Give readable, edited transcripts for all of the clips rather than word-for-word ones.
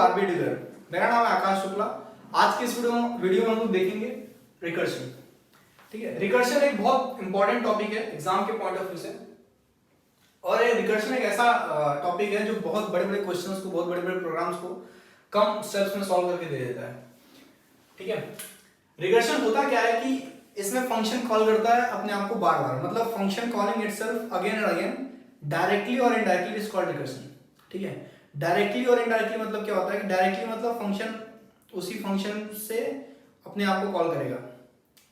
RB digger. मेरा नाम है आकाश शुक्ला। आज के इस वीडियो में हम लोग देखेंगे रिकर्शन। ठीक है, रिकर्शन एक बहुत इंपॉर्टेंट टॉपिक है एग्जाम के पॉइंट ऑफ व्यू से, और ये रिकर्शन एक ऐसा टॉपिक है जो बहुत बड़े बड़े क्वेश्चंस को, बहुत बड़े बड़े प्रोग्राम्स को कम स्टेप्स में सॉल्व करके दे देता है। ठीक है, रिकर्शन होता क्या है कि इसमें फंक्शन कॉल करता है अपने आप को बार बार, मतलब function calling itself again and again directly और इनडायरेक्टली इज कॉल्ड रिकर्शन। ठीक है, डायरेक्टली और इनडायरेक्टली मतलब क्या होता है कि डायरेक्टली मतलब फंक्शन उसी फंक्शन से अपने आप को कॉल करेगा,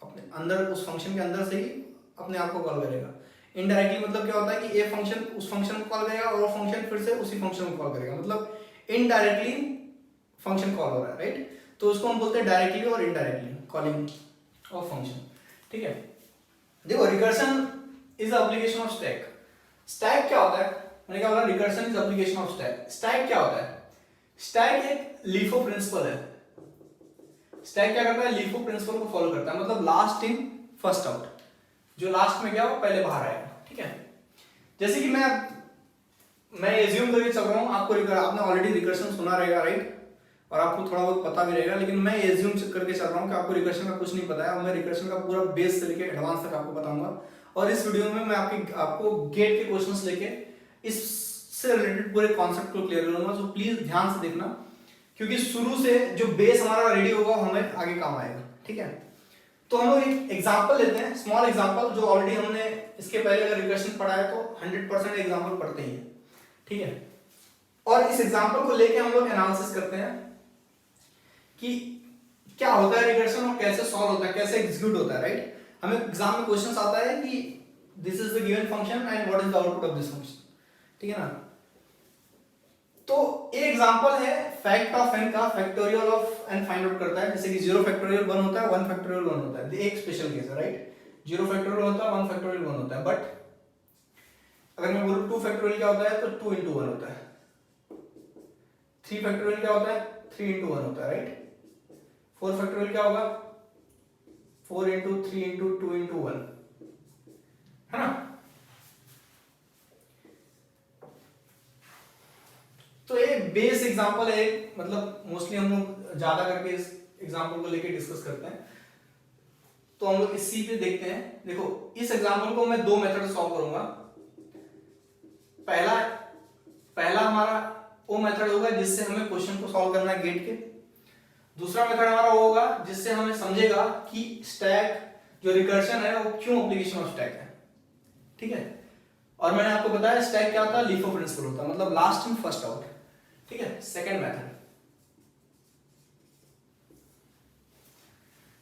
अपने अंदर उस फंक्शन के अंदर से ही अपने आप को कॉल करेगा। इनडायरेक्टली मतलब क्या होता है कि एक फंक्शन उस फंक्शन को कॉल करेगा और वो फंक्शन फिर से उसी फंक्शन को कॉल करेगा, मतलब इनडायरेक्टली फंक्शन कॉल हो रहा है, राइट। तो उसको हम बोलते हैं डायरेक्टली और इनडायरेक्टली कॉलिंग ऑफ फंक्शन। ठीक है, देखो recursion is application of stack. Stack क्या होता है, मैंने क्या बोला, recursion is application of stack. Stack क्या होता है? स्टैक एक लीफो प्रिंसिपल है। स्टैक क्या करता है? लीफो प्रिंसिपल को फॉलो करता है, मतलब लास्ट इन फर्स्ट आउट, जो लास्ट में गया वो पहले बाहर आएगा। ठीक है, जैसे कि मैं एज्यूम करके चल रहा हूं, आपने ऑलरेडी रिकर्शन सुना रहेगा, राइट, और आपको थोड़ा बहुत पता भी रहेगा, लेकिन मैं एज्यूम करके चल रहा हूं कि आपको रिकर्शन का कुछ नहीं पता है, और मैं रिकर्शन का पूरा बेस से लेके एडवांस तक आपको बताऊंगा। और इस वीडियो में मैं आपको गेट के क्वेश्चंस लेके इससे रिलेटेड पूरे कॉन्सेप्ट को क्लियर करूंगा। तो प्लीज ध्यान से देखना, क्योंकि शुरू से जो बेस हमारा रेडी होगा हमें आगे काम आएगा। ठीक है, तो हम लोग एक एग्जांपल लेते हैं, स्मॉल एग्जांपल, जो ऑलरेडी हमने इसके पहले अगर रिकर्शन पढ़ा है तो 100% एग्जांपल पढ़ते ही है। ठीक है, और इस एग्जांपल को लेके हम लोग एनालिसिस करते हैं कि क्या होता है रिकर्शन और कैसे सॉल्व होता है, कैसे एग्जीक्यूट होता है, राइट। हमें एग्जाम में क्वेश्चंस आता है कि this is the given function and what is the output of this function. ठीक है ना, तो एक एग्जांपल है फैक्ट ऑफ n का factorial of n find out करता है, जैसे कि 0 फैक्टोरियल 1 होता है, 1 फैक्टोरियल 1 होता है। एक स्पेशल केस है, राइट, 0 फैक्टोरियल होता है, 1 फैक्टोरियल 1 होता है। बट अगर मैं बोलूं 2 फैक्टोरियल क्या होता है, तो 2 into 1 होता है। 3 फैक्टोरियल क्या होता है, 3 into 1 होता है, राइट। 4 फैक्टोरियल क्या होगा, 4 into 3 into 2 into 1, है ना। तो ये बेस एग्जांपल है, मतलब मोस्टली हम लोग ज्यादा करके इस एग्जांपल को लेके डिस्कस करते हैं, तो हम लोग इसी पे देखते हैं। देखो इस एग्जांपल को मैं दो मेथड से सॉल्व करूंगा। पहला हमारा वो मेथड होगा जिससे हमें क्वेश्चन को सॉल्व करना है गेट के। दूसरा मेथड हमारा वो होगा जिससे हमें समझेगा कि स्टैक जो रिकर्शन है वो क्यों एप्लीकेशन ऑफ स्टैक है। ठीक है, और मैंने आपको बताया स्टैक क्या होता है, लीफो प्रिंसिपल होता है, मतलब लास्ट इन फर्स्ट आउट। ठीक है, सेकंड मेथड,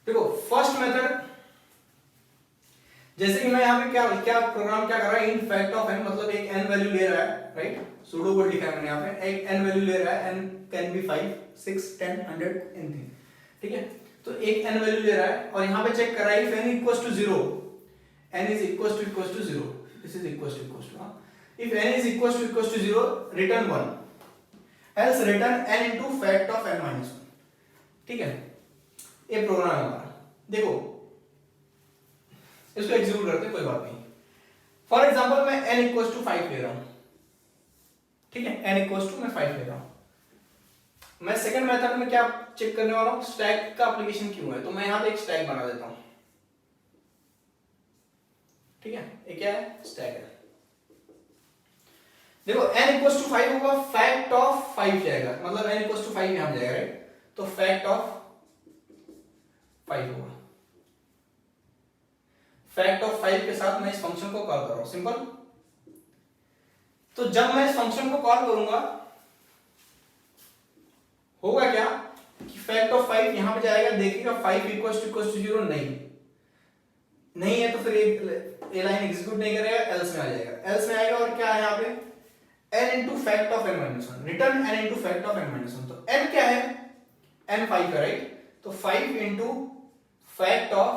देखो फर्स्ट मेथड, जैसे कि मैं यहां पे क्या प्रोग्राम क्या कर रहा है, इन फैक्ट ऑफ n, मतलब एक n वैल्यू ले रहा है, राइट, सूडो कोड लिखा है मैंने यहां पे, एक n वैल्यू ले रहा है, n कैन बी 5 6 10 100 एनीथिंग। ठीक है, तो एक n वैल्यू ले रहा है और यहां पे चेक कर रहा है if n equals to 0, n is equals to 0, this is equals to if n is equals to 0, return 1, else return n into fact of n minus 1। ठीक है, ये प्रोग्राम है हमारा। देखो इसको एग्जीक्यूट करते हैं, कोई बात नहीं। फॉर एग्जांपल मैं n इक्वल्स टू 5 ले रहा हूं। ठीक है, n इक्वल्स टू मैं 5 ले रहा हूं। मैं सेकंड मेथड में क्या चेक करने वाला हूं, स्टैक का एप्लीकेशन क्यों है, तो मैं यहां पे एक स्टैक बना देता हूं। ठीक है, ये क्या है, स्टैक है। देखो n इक्वल्स टू 5 होगा, फैक्ट ऑफ 5 जाएगा, मतलब n इक्वल्स टू 5 यहां जाएगा, राइट, तो फैक्ट ऑफ 5 होगा। फैक्ट ऑफ 5 के साथ मैं इस फंक्शन को कॉल कर रहा हूं, सिंपल। तो जब मैं इस फंक्शन को कॉल करूंगा होगा क्या कि फैक्ट ऑफ 5 यहां पे जाएगा, देखिएगा 5 इक्वल्स टू 0 नहीं है, तो फिर ये लाइन एग्जीक्यूट नहीं करेगा, एल्स में आ जाएगा। एल्स में आएगा और क्या है यहां पे, n into fact of n minus 1, return n into fact of n minus 1। तो n क्या है, n 5 है, राइट, तो 5 into fact of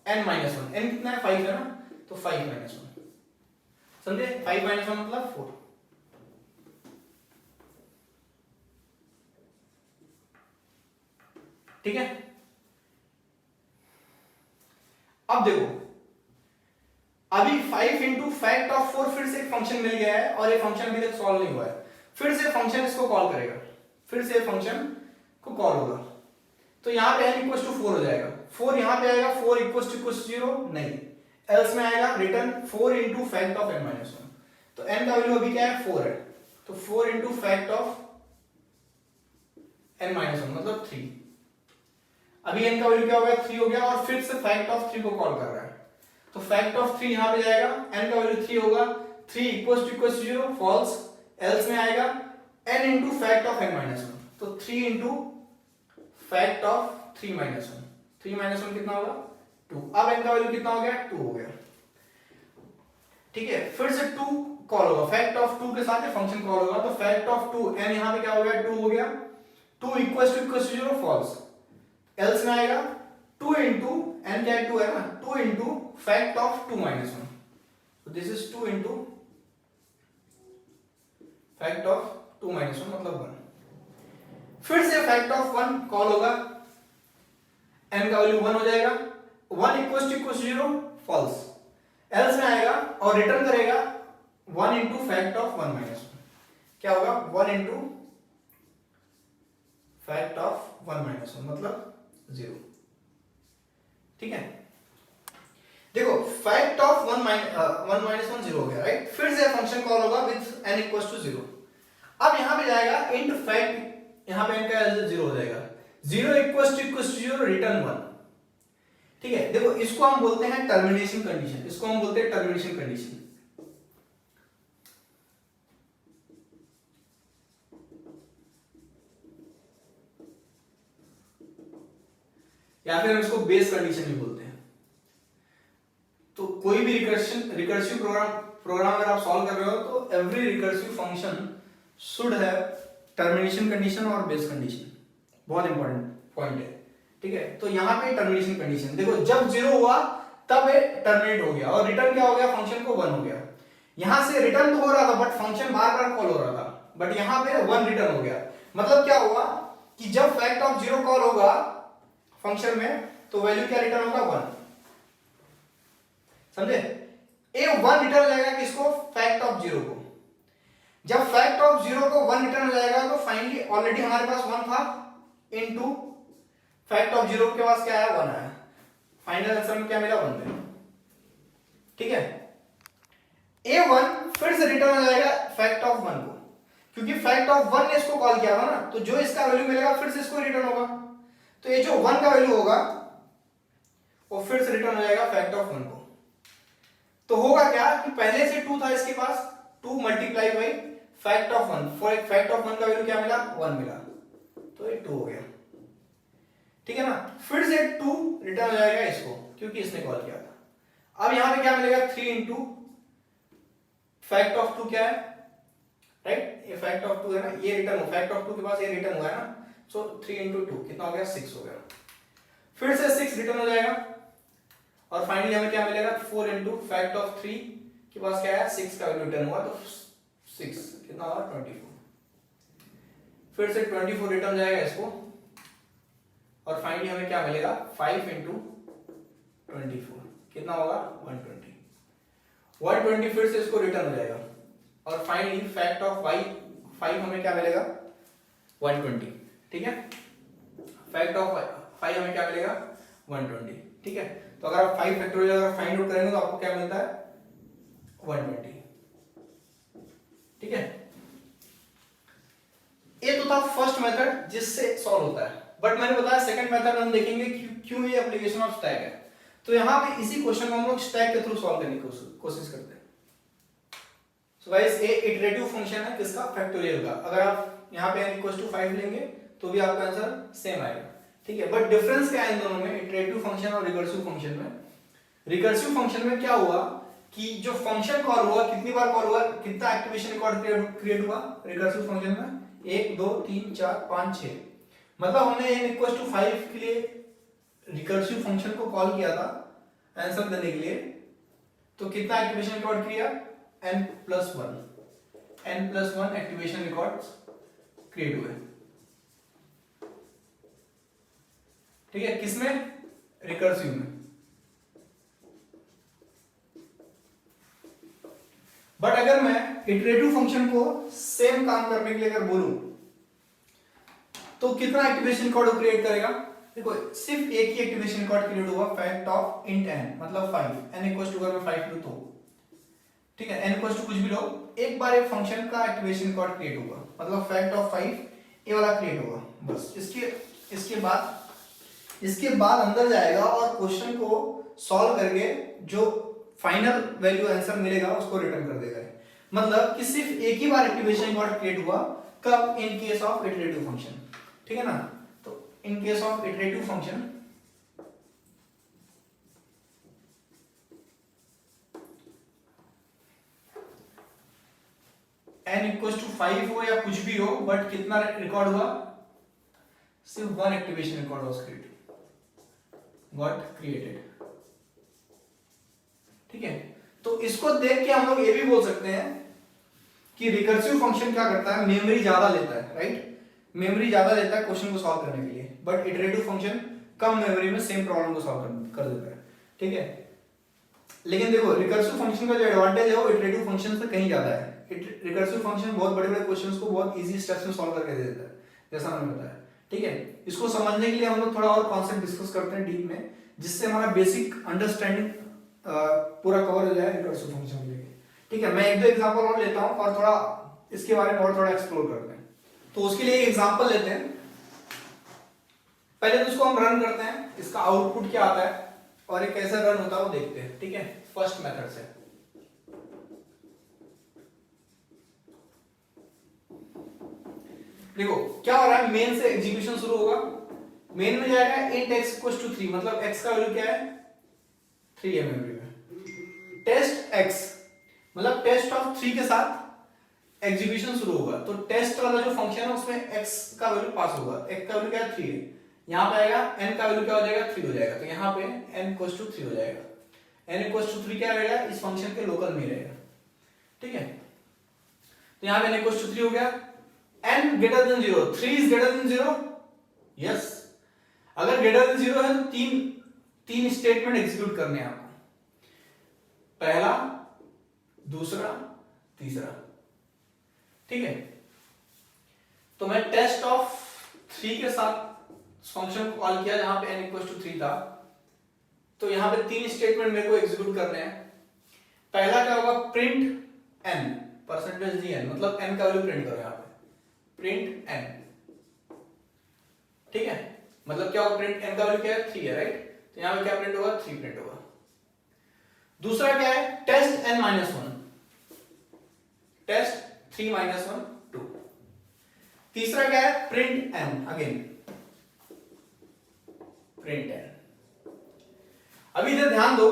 n minus 1, n कितना है, 5 है ना, तो 5 minus 1, समझे, 5 minus 1 मतलब 4। ठीक है, अब देखो अभी 5 into fact of 4 फिर से एक फंक्शन मिल गया है और ये फंक्शन अभी तक सॉल्व नहीं हुआ है, फिर से फंक्शन इसको कॉल करेगा। फिर से फंक्शन को कॉल होगा। तो यहाँ पे n इक्वल टू 4 हो जाएगा, 4 यहाँ पे आएगा, 4 इक्वल टू 0 नहीं, एल्स में आएगा return 4 into fact of n minus 1। तो n का वैल्यू अभी क्या है 4 है, तो 4 into fact of n minus 1 मतलब 3। अभी n का वैल्यू क्या हो गया 3 हो गया, और फिर से फैक्ट ऑफ 3 को कॉल कर रहा है, तो फैक्ट ऑफ 3 यहाँ पे जाएगा, n का वैल्यू 3 होगा, 3 इक्वल टू 0 फॉल्स, एल्स में आएगा n into fact of n minus 1, तो 3 into fact of 3 minus 1, 3 minus 1 कितना होगा 2। अब n का वैल्यू कितना हो गया 2 हो गया, ठीक है। फिर से 2 कॉल होगा, फैक्ट ऑफ 2 के साथ फंक्शन कॉल होगा, तो फैक्ट ऑफ 2 n यहाँ पे क्या हो गया 2 हो गया, 2 इक्वल टू 0 फॉल्स, एल्स में आएगा 2 इंटू n क्या है 2 है ना, 2 इंटू फैक्ट ऑफ 2 माइनस 1, तो this is 2 into fact of 2 minus 1 मतलब 1। फिर से फैक्ट ऑफ 1 कॉल होगा, n का वैल्यू 1 हो जाएगा, 1 इक्वल टू 0 फॉल्स, एल्स में आएगा और रिटर्न करेगा 1 इंटू फैक्ट ऑफ 1 माइनस 1, क्या होगा 1 इंटू फैक्ट ऑफ 1 माइनस 1 मतलब 0, ठीक है। देखो फैक्ट ऑफ 1 माइनस 1 0 हो गया, राइट। फिर से फंक्शन कॉल होगा विद n इक्वल टू 0। अब यहां पे जाएगा इंट फैक्ट, यहां पे n का 0 हो जाएगा, 0 इक्वल टू 0 रिटर्न 1, ठीक है। देखो इसको हम बोलते हैं टर्मिनेशन कंडीशन, इसको हम बोलते हैं टर्मिनेशन कंडीशन। या फिर हम इसको बेस कंडीशन भी बोलते हैं। तो कोई भी रिकर्सिव प्रोग्राम अगर आप सॉल्व कर रहे हो तो every recursive function should have termination condition और बेस कंडीशन, बहुत इंपॉर्टेंट पॉइंट है, ठीक है। तो यहाँ पे टर्मिनेशन कंडीशन देखो, जब 0 हुआ तब टर्मिनेट हो गया, और रिटर्न क्या हो गया फंक्शन को 1 हो गया। यहां से रिटर्न तो हो रहा था but function bar bar call हो रहा था, बट यहां पे 1 रिटर्न हो गया। मतलब क्या हुआ कि जब फैक्ट ऑफ 0 कॉल होगा फंक्शन में तो वैल्यू क्या रिटर्न होगा 1, समझे। ए 1 रिटर्न हो जाएगा किसको, फैक्ट ऑफ 0 को। जब फैक्ट ऑफ 0 को 1 रिटर्न हो जाएगा तो फाइनली ऑलरेडी हमारे पास 1 था, इनटू फैक्ट ऑफ 0 के पास क्या आया 1 आया, फाइनल आंसर में क्या मिला 1 मिला, ठीक है। A1 फिर से रिटर्न हो जाएगा फैक्ट ऑफ 1 को, क्योंकि फैक्ट ऑफ 1 ने इसको कॉल किया था ना, तो जो इसका वैल्यू मिलेगा फिर से इसको रिटर्न होगा। तो ये जो 1 का वैल्यू होगा वो फिर से रिटर्न हो जाएगा फैक्ट ऑफ 1 को। तो होगा क्या कि पहले से 2 था इसके पास, 2 multiply by fact of 1, fact of 1 का वैल्यू क्या मिला 1 मिला, तो ये 2 हो गया, ठीक है ना। फिर से 2 रिटर्न हो जाएगा इसको, क्योंकि इसने कॉल किया था। अब यहां पे क्या मिलेगा 3 इंटू फैक्ट ऑफ 2 क्या है, राइट, ये फैक्ट ऑफ 2 है ना, ये रिटर्न हो, फैक्ट ऑफ 2 के पास ये रिटर्न हुआ है ना, सो 3 इंटू 2 कितना हो गया 6 हो गया। फिर से 6 रिटर्न हो जाएगा, और फाइनली हमें क्या मिलेगा 4 इंटू फैक्ट ऑफ 3 के पास क्या है 6 का वैल्यू रिटर्न हुआ, तो 6 कितना होगा 24। फिर से 24 रिटर्न हो जाएगा इसको, और फाइनली हमें क्या मिलेगा 5 इंटू 24 कितना होगा 120। 120 फिर से इसको रिटर्न हो जाएगा, और फाइनली फैक्ट ऑफ 5 हमें क्या मिलेगा 120, ठीक है। फैक्ट ऑफ 5 हमें क्या मिलेगा 120, ठीक है। तो अगर आप 5 फैक्टोरियल अगर फाइंड आउट करेंगे तो आपको क्या मिलता है 120, ठीक है। ये तो था फर्स्ट मेथड जिससे सॉल्व होता है, बट मैंने बताया सेकंड मेथड हम देखेंगे क्यों ये एप्लीकेशन ऑफ स्टैक है। तो यहाँ पे इसी क्वेश्चन को हम लोग स्टैक के थ्रू सॉल्व करने की कोशिश करते हैं। सो गाइस ये इटरेटिव फंक्शन है किसका फैक्टोरियल का। अगर आप यहाँ पे n = 5 लेंगे तो भी आपका आंसर सेम आएगा, ठीक है। बट डिफरेंस क्या है इन दोनों में, इटरेटिव फंक्शन और रिकर्सिव फंक्शन में। रिकर्सिव फंक्शन में क्या हुआ कि जो फंक्शन कॉल हुआ कितनी बार कॉल हुआ, कितना एक्टिवेशन रिकॉर्ड क्रिएट हुआ रिकर्सिव फंक्शन में 1 2 3 4 5 6। मतलब हमने n = 5 के लिए रिकर्सिव फंक्शन को कॉल किया था आंसर देने के लिए, तो कितना एक्टिवेशन रिकॉर्ड किया n+1 एक्टिवेशन रिकॉर्ड्स क्रिएट हुए, ठीक है। किसमें रिकर्सिव में। बट अगर मैं इटरेटिव फंक्शन को सेम काम करने के लिए अगर बोलूं तो कितना एक्टिवेशन रिकॉर्ड क्रिएट करेगा? देखो सिर्फ एक ही एक्टिवेशन रिकॉर्ड क्रिएट हुआ, फैक्ट ऑफ इंट n मतलब 5 n इक्वल्स टू अगर मैं 5 लूं तो ठीक है, n इक्वल्स टू कुछ भी लो, एक बार एक फंक्शन का एक्टिवेशन रिकॉर्ड क्रिएट होगा, मतलब फैक्ट ऑफ 5 ये वाला क्रिएट होगा बस। इसके बाद अंदर जाएगा और क्वेश्चन को सॉल्व करके जो फाइनल वैल्यू आंसर मिलेगा उसको रिटर्न कर देगा। मतलब कि सिर्फ एक ही बार एक्टिवेशन रिकॉर्ड क्रिएट हुआ, कब? In case of iterative function, ठीक है ना। तो in case of iterative function n equals to 5 हो या कुछ भी हो, बट कितना रिकॉर्ड हुआ? सिर्फ one activation record was created, ठीक है। तो इसको देख के हम लोग ये भी बोल सकते हैं कि रिकर्सिव फंक्शन क्या करता है, मेमोरी ज्यादा लेता है, राइट। मेमोरी ज्यादा लेता है क्वेश्चन को सॉल्व करने के लिए, but iterative function come memory में सेम प्रॉब्लम को सॉल्व कर देता है, ठीक है। लेकिन देखो रिकर्सिव फंक्शन का जो एडवांटेज है वो इटरेटिव फंक्शन से कहीं ज्यादा है। रिकर्सिव फंक्शन बहुत बड़े बड़े क्वेश्चंस को बहुत इजी स्टेप्स में सॉल्व करके दे देता है, जैसा मैंने बताया, ठीक है। इसको समझने के लिए हम लोग थोड़ा और कॉन्सेप्ट डिस्कस करते हैं डीप में, जिससे हमारा बेसिक अंडरस्टैंडिंग पूरा कवर हो जाए रिकर्सिव फंक्शन के लिए, ठीक है। मैं एक दो एग्जांपल और लेता हूं और थोड़ा इसके बारे में और थोड़ा एक्सप्लोर करते हैं। तो उसके लिए एक एग्जांपल लेते हैं। पहले तो इसको हम रन करते हैं, इसका आउटपुट क्या आता है और ये कैसे रन होता है वो देखते हैं, ठीक है, फर्स्ट मेथड से। देखो क्या हो रहा है, मेन से एग्जीक्यूशन शुरू होगा। मेन में जाएगा int x इक्वल्स टू 3, मतलब x का वैल्यू क्या है 3 है मेमोरी में। टेस्ट x मतलब टेस्ट ऑफ 3 के साथ एग्जीक्यूशन शुरू होगा। तो टेस्ट वाला जो फंक्शन है उसमें x का वैल्यू पास होगा, x का वैल्यू क्या है 3 है, यहां पे आएगा n का वैल्यू क्या हो जाएगा 3 हो जाएगा। तो यहां पे n इक्वल्स टू 3 हो जाएगा। n इक्वल्स टू 3 क्या रहेगा, इस फंक्शन के लोकल में रहेगा, ठीक है। तो यहां पे n इक्वल्स टू 3 हो गया। n greater than 0, 3 is greater than 0, yes। अगर greater than 0 है तो तीन स्टेटमेंट एग्जीक्यूट करने हैं आपको, पहला, दूसरा, तीसरा, ठीक है। तो मैं टेस्ट ऑफ 3 के साथ फंक्शन को कॉल किया जहां पे n इक्वल्स टू 3 था। तो यहां पे तीन स्टेटमेंट मेरे को एग्जीक्यूट करने हैं। पहला क्या होगा, प्रिंट n परसेंटेज n, मतलब n का वैल्यू प्रिंट करो यहां पे, प्रिंट n, ठीक है। मतलब क्या होगा, प्रिंट n का वैल्यू क्या है 3 है, राइट। तो यहां पे क्या प्रिंट होगा 3 प्रिंट होगा। दूसरा क्या है, test n minus 1, test 3 minus 1 2। तीसरा क्या है, print n, again print n। अभी इधर ध्यान दो,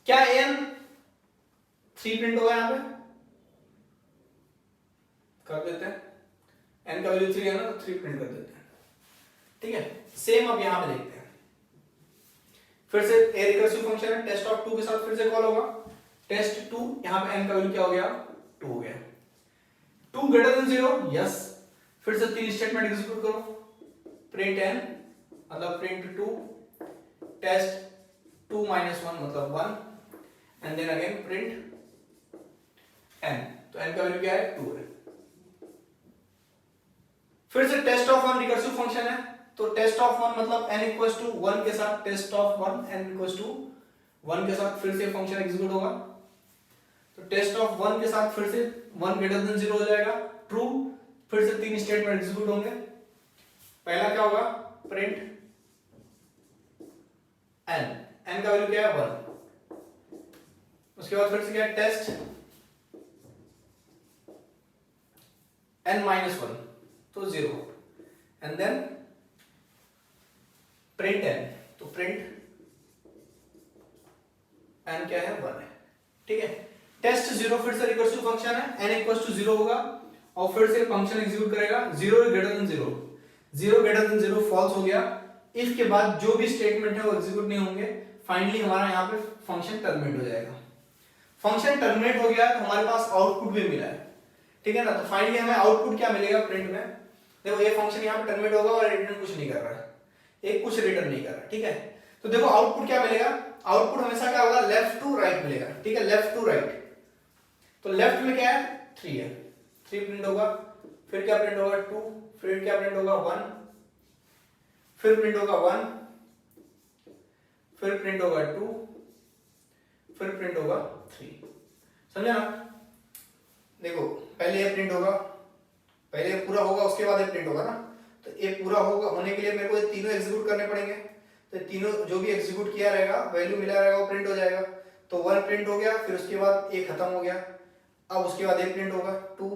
क्या n 3 प्रिंट होगा, यहां पे कर देते हैं, n का वैल्यू 3 है ना, तो 3 प्रिंट कर देते हैं, ठीक है। सेम अब यहां पे देखते हैं, फिर से ए रिकर्सिव फंक्शन है, टेस्ट ऑफ 2 के साथ फिर से कॉल होगा, टेस्ट 2, यहां पे n का वैल्यू क्या हो गया 2 हो गया। 2 ग्रेटर देन 0, यस। फिर से तीन स्टेटमेंट एग्जीक्यूट करो, प्रिंट n मतलब प्रिंट 2, टेस्ट 2 माइनस 1 मतलब 1, and then again print n। तो n का वैल्यू क्या है 2 है। फिर से टेस्ट ऑफ 1 रिकर्सिव फंक्शन है, तो टेस्ट ऑफ 1 मतलब n इक्वल्स टू 1 के साथ test of 1, n equals to 1 के साथ फिर से फंक्शन एग्जीक्यूट होगा। तो टेस्ट ऑफ 1 के साथ फिर से 1 ग्रेटर देन 0 हो जाएगा, ट्रू। फिर से तीन स्टेटमेंट एग्जीक्यूट होंगे। पहला क्या होगा, प्रिंट n का वैल्यू क्या है 1। उसके बाद फिर से क्या है, टेस्ट n माइनस 1 तो 0, एंड देन प्रिंट n, तो प्रिंट n क्या है 1 है, ठीक है। टेस्ट 0 फिर से रिकर्सिव फंक्शन है, n इक्वल्स टू 0 होगा और फिर से फंक्शन एग्जीक्यूट करेगा। 0 greater than 0, 0 greater than 0 false हो गया। इफ के बाद जो भी स्टेटमेंट है वो एग्जीक्यूट नहीं होंगे। फाइनली हमारा यहाँ पे फंक्शन टर्मिनेट हो जाएगा। फंक्शन टर्मिनेट हो गया तो हमारे पास आउटपुट भी मिला है, ठीक है ना। तो फाइनली हमें आउटपुट क्या मिलेगा प्रिंट में, देखो ये फंक्शन यहाँ पे टर्मिनेट होगा और रिटर्न कुछ नहीं कर रहा है, एक कुछ रिटर्न नहीं कर रहा है, ठीक है। तो देखो आउटपुट क्या मिलेगा, आउटपुट हमेशा क्या होगा, लेफ्ट टू राइट मिलेगा, ठीक है, लेफ्ट टू राइट। तो लेफ्ट में क्या है 3 है, 3 प्रिंट होगा। फिर क्या प्रिंट होगा 2, फिर क्या प्रिंट होगा 1, फिर प्रिंट होगा 1, फिर प्रिंट होगा 2, फिर प्रिंट होगा 3। समझा ना? देखो पहले ये प्रिंट होगा, पहले ये पूरा होगा उसके बाद ये प्रिंट होगा ना। तो ये पूरा होगा होने के लिए मेरे को ये तीनों एग्जीक्यूट करने पड़ेंगे। तो तीनों जो भी एग्जीक्यूट किया रहेगा, वैल्यू मिला रहेगा, वो प्रिंट हो जाएगा। तो 1 प्रिंट हो गया, फिर उसके बाद ये खत्म हो गया। अब उसके बाद ये प्रिंट होगा 2,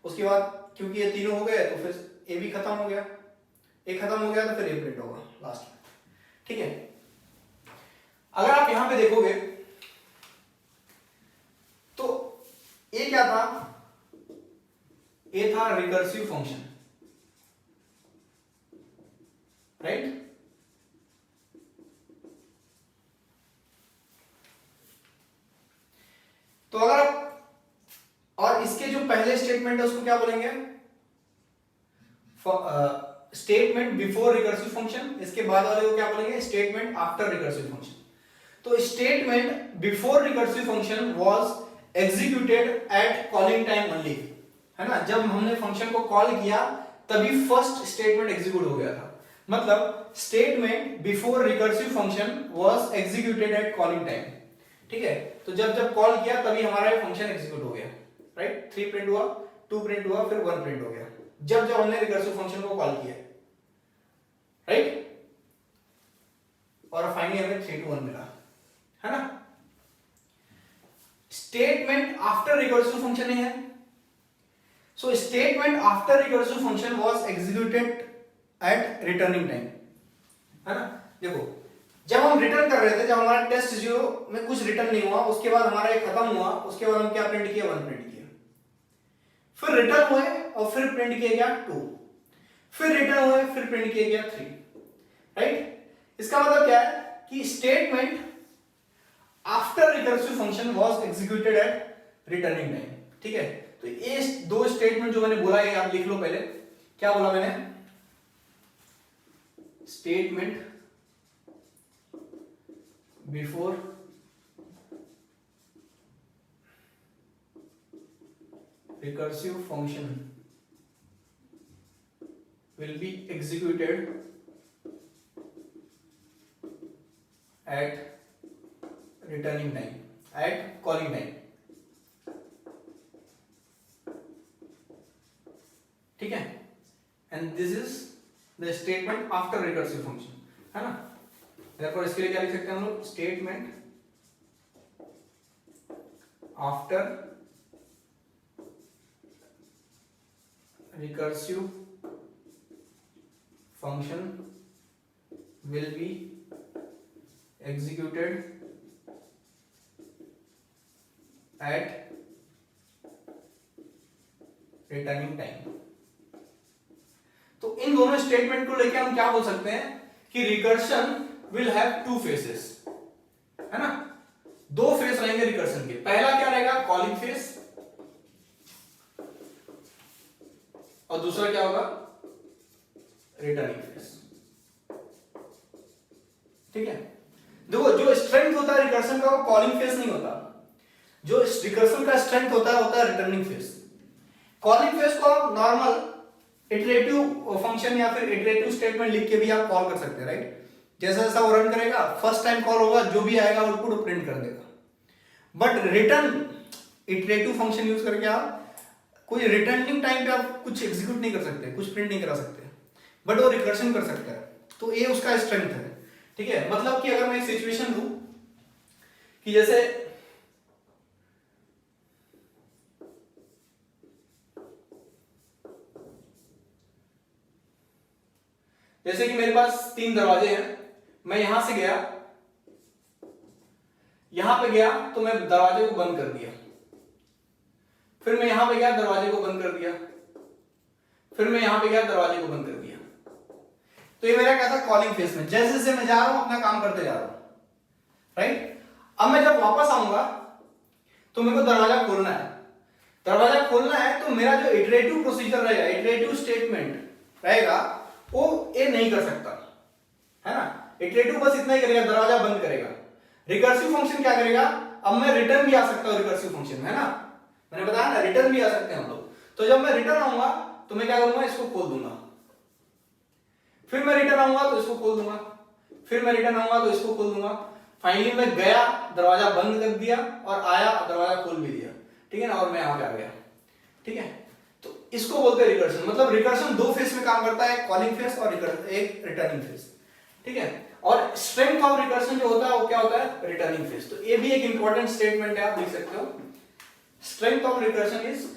उसके बाद क्योंकि ये तीनों हो गए तो फिर ये भी खत्म हो गया, ये खत्म हो गया तो फिर ये प्रिंट होगा लास्ट में। ठीक है, अगर आप यहां पे देखोगे तो ये क्या था, ये था रिकर्सिव फंक्शन, राइट। तो अगर आप, और इसके जो पहले स्टेटमेंट है उसको क्या बोलेंगे, स्टेटमेंट बिफोर रिकर्सिव फंक्शन। इसके बाद वाले को क्या बोलेंगे, स्टेटमेंट आफ्टर रिकर्सिव फंक्शन। तो statement before recursive function was executed eight calling time only, है ना। जब हमने फंक्शन को कॉल किया तभी फर्स्ट स्टेटमेंट एग्जीक्यूट हो गया था। मतलब statement before recursive function was executed eight calling time. ठीक है, तो जब जब कॉल किया तभी हमारा ये फंक्शन एग्जीक्यूट हो गया, राइट। 3 प्रिंट हुआ, 2 प्रिंट हुआ, फिर 1 प्रिंट हो गया जब जब हमने रिकर्सिव फंक्शन को कॉल किया, राइट। और फाइनली हमें 3 to 1 मिला, है ना। स्टेटमेंट आफ्टर रिकर्सिव फंक्शन है। So statement after recursive function was executed eight returning time, है ना। देखो जब हम रिटर्न कर रहे थे, जब हमारा टेस्ट 0 में कुछ रिटर्न नहीं हुआ, उसके बाद हमारा ये खत्म हुआ, उसके बाद हम क्या प्रिंट किया, 1 प्रिंट किया, फिर रिटर्न हुए और फिर प्रिंट किया गया 2, फिर रिटर्न हुए, फिर प्रिंट किया गया 3, राइट। इसका मतलब क्या है कि statement after recursive function was executed eight returning time. ठीक है, तो ये 2 स्टेटमेंट जो मैंने बोला है आप लिख लो पहले। क्या बोला मैंने, statement before recursive function will be executed at returning time, at calling time। ठीक है, and this is the statement after recursive function, है ना। therefore इसके लिए क्या लिख सकते हैं हम लोग, statement after recursive function will be executed at returning time। तो इन दोनों स्टेटमेंट को लेके हम क्या बोल सकते हैं कि रिकर्शन विल हैव 2 फेसेस, है ना। 2 फेस रहेंगे रिकर्शन के। पहला क्या रहेगा, कॉलिंग फेस, और दूसरा क्या होगा, रिटर्निंग फेस। ठीक है, देखो जो स्ट्रेंथ होता है रिकर्शन का वो कॉलिंग फेस नहीं होता, जो रिकर्शन का स्ट्रेंथ होता है रिटर्निंग फेस। कॉलिंग फेस को आप नॉर्मल इटरेटिव फंक्शन या फिर इटरेटिव स्टेटमेंट लिख के भी आप कॉल कर सकते हैं, राइट। जैसा जैसा वो रन करेगा, फर्स्ट टाइम कॉल होगा, जो भी आएगा आउटपुट प्रिंट कर देगा। But return iterative function use करके आप कोई रिटर्निंग टाइम पे आप कुछ एग्जीक्यूट नहीं कर सकते, कुछ प्रिंट नहीं करा सकते, बट वो रिकर्शन कर सकता है। तो ये उसका स्ट्रेंथ है। ठीक है, मतलब कि अगर मैं एक सिचुएशन लूं कि जैसे कि मेरे पास 3 दरवाजे हैं, मैं यहां से गया, यहां पे गया तो मैं दरवाजे को बंद कर दिया, फिर मैं यहां पे गया दरवाजे को बंद कर दिया, फिर मैं यहां पे गया दरवाजे को बंद कर दिया। तो ये मेरा क्या था, कॉलिंग फेस में। जैसे जैसे मैं जा रहा हूं अपना काम करते जा रहा हूं, राइट। अब मैं जब वापस आऊंगा तो मेरे को दरवाजा खोलना है। दरवाजा खोलना है तो मेरा जो इटरेटिव प्रोसीजर रहेगा, इटरेटिव स्टेटमेंट रहेगा, वो ये नहीं कर सकता, है ना। इटरेटिव बस इतना ही करेगा, दरवाजा बंद करेगा। रिकर्सिव फंक्शन क्या करेगा, अब मैं रिटर्न भी आ सकता हूं रिकर्सिव फंक्शन में, है ना। मैंने बताया ना, रिटर्न भी आ सकते हैं हम लोग। तो जब मैं रिटर्न आऊंगा तो मैं क्या करूंगा, इसको खोल दूंगा, फिर मैं रिटर्न आऊंगा तो इसको खोल दूंगा, फिर मैं रिटर्न आऊंगा तो इसको खोल दूंगा। फाइनली मैं गया, दरवाजा बंद कर दिया, और आया, दरवाजा खोल भी दिया, ठीक है ना, और मैं यहाँ पे आ गया। ठीक है, तो इसको बोलते हैं रिकर्शन। मतलब रिकर्शन दो फेस में काम करता है, कॉलिंग फेस और एक रिटर्निंग फेस। ठीक है, और स्ट्रेंथ ऑफ रिकर्शन जो होता है वो क्या होता है, रिटर्निंग फेस। तो ये भी एक इंपॉर्टेंट स्टेटमेंट है, आप लिख सकते हो, strength of recursion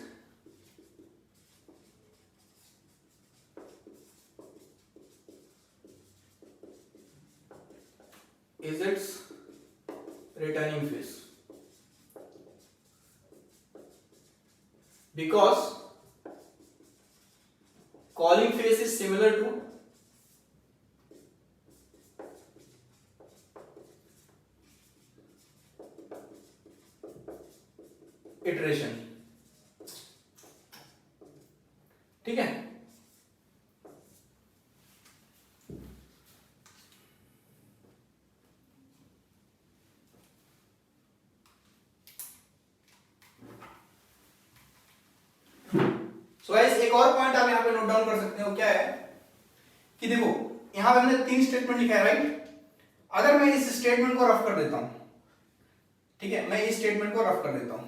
is its returning phase, because calling phase is similar to iteration। ठीक है, सो गाइस एक और पॉइंट आप यहाँ पे नोट डाउन कर सकते हो, क्या है कि देखो यहाँ पे हमने 3 स्टेटमेंट लिखा है, राइट। अगर मैं इस स्टेटमेंट को रफ कर देता हूं, ठीक है, मैं इस स्टेटमेंट को रफ कर देता हूं,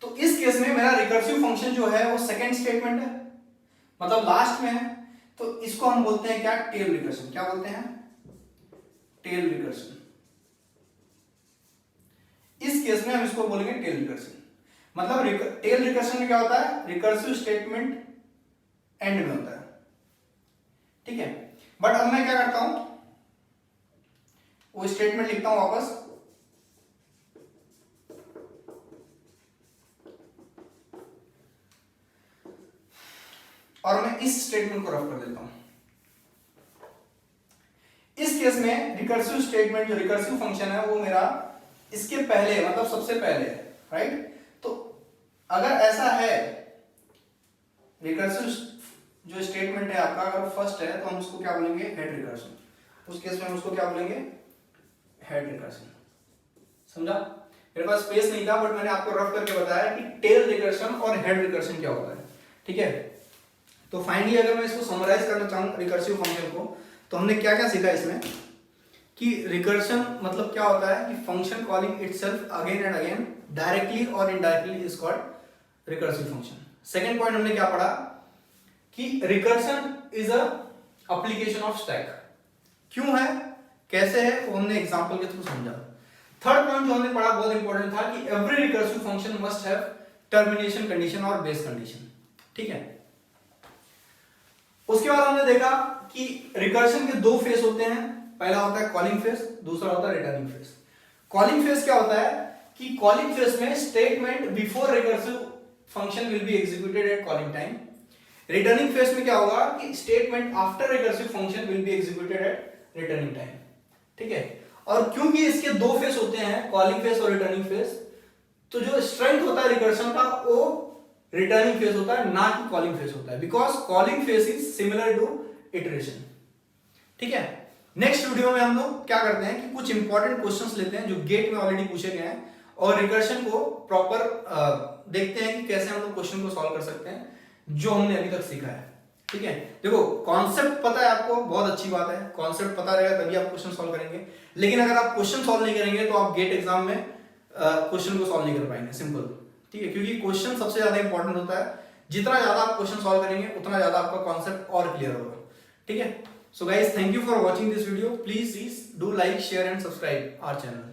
तो इस केस में मेरा रिकर्सिव फंक्शन जो है वो सेकंड स्टेटमेंट है, मतलब लास्ट में है। तो इसको हम बोलते हैं क्या, टेल रिकर्शन। क्या बोलते हैं, टेल रिकर्शन। इस केस में हम इसको बोलेंगे टेल रिकर्शन। मतलब टेल रिकर्शन में क्या होता है, रिकर्सिव स्टेटमेंट एंड में होता है। ठीक है, बट अब मैं क्या करता हूं, वो स्टेटमेंट लिखता हूं वापस, और मैं इस स्टेटमेंट को रफ कर देता हूं। इस केस में रिकर्सिव स्टेटमेंट, जो रिकर्सिव फंक्शन है वो मेरा इसके पहले, मतलब सबसे पहले है, राइट। तो अगर ऐसा है, रिकर्सिव जो स्टेटमेंट है आपका अगर फर्स्ट है तो हम उसको क्या बोलेंगे, हेड रिकर्शन। उस केस में हम उसको क्या बोलेंगे, हेड रिकर्शन। समझा, मेरे पास स्पेस नहीं था, बट मैंने आपको रफ करके बताया कि टेल रिकर्शन और हेड रिकर्शन क्या होता है। ठीक है, तो फाइनली अगर मैं इसको समराइज करना चाहूँ रिकर्सिव फंक्शन को, तो हमने क्या क्या सीखा इसमें, कि रिकर्शन मतलब क्या होता है कि function calling itself again and again directly और indirectly is called recursive function. Second point हमने क्या पढ़ा, कि recursion is a application of stack. क्यों है, कैसे है, वो हमने एग्जांपल के थ्रू समझा। थर्ड पॉइंट जो हमने पढ़ा बहुत इंपॉर्टेंट था, कि every recursive function must have termination condition और बेस कंडीशन। ठीक है, उसके बाद हमने देखा कि रिकर्शन के दो फेस होते हैं, पहला होता है कॉलिंग फेस, दूसरा होता है रिटर्निंग फेस। कॉलिंग फेस क्या होता है कि कॉलिंग फेस में statement before recursive function will be executed eight calling time. Returning face में क्या होगा कि statement after recursive function will be executed eight returning time. ठीक है, और क्योंकि इसके दो फेस होते हैं, कॉलिंग फेस और रिटर्निंग फेस, तो जो स्ट्रेंथ होता है रिकर्शन का वो रिटर्निंग फेस होता है, ना कि कॉलिंग फेस होता है, because calling phase is similar to iteration. ठीक है, नेक्स्ट वीडियो में हम लोग क्या करते हैं कि कुछ इंपॉर्टेंट क्वेश्चंस लेते हैं जो गेट में ऑलरेडी पूछे गए हैं, और रिकर्शन को प्रॉपर देखते हैं कि कैसे हम लोग क्वेश्चन को सॉल्व कर सकते हैं जो हमने अभी तक सीखा है। ठीक है, देखो कॉन्सेप्ट पता है आपको, बहुत अच्छी बात है, कॉन्सेप्ट पता रहेगा तभी आप क्वेश्चन सॉल्व करेंगे। लेकिन अगर आप क्वेश्चन सॉल्व नहीं करेंगे तो आप गेट एग्जाम में क्वेश्चन को सॉल्व नहीं कर पाएंगे, सिंपल। ठीक है, क्योंकि क्वेश्चन सबसे ज्यादा इंपॉर्टेंट होता है, जितना ज्यादा आप क्वेश्चन सॉल्व करेंगे उतना ज्यादा आपका कॉन्सेप्ट और क्लियर होगा। ठीक है, so guys, thank you for watching this video. Please do like, share and subscribe our channel.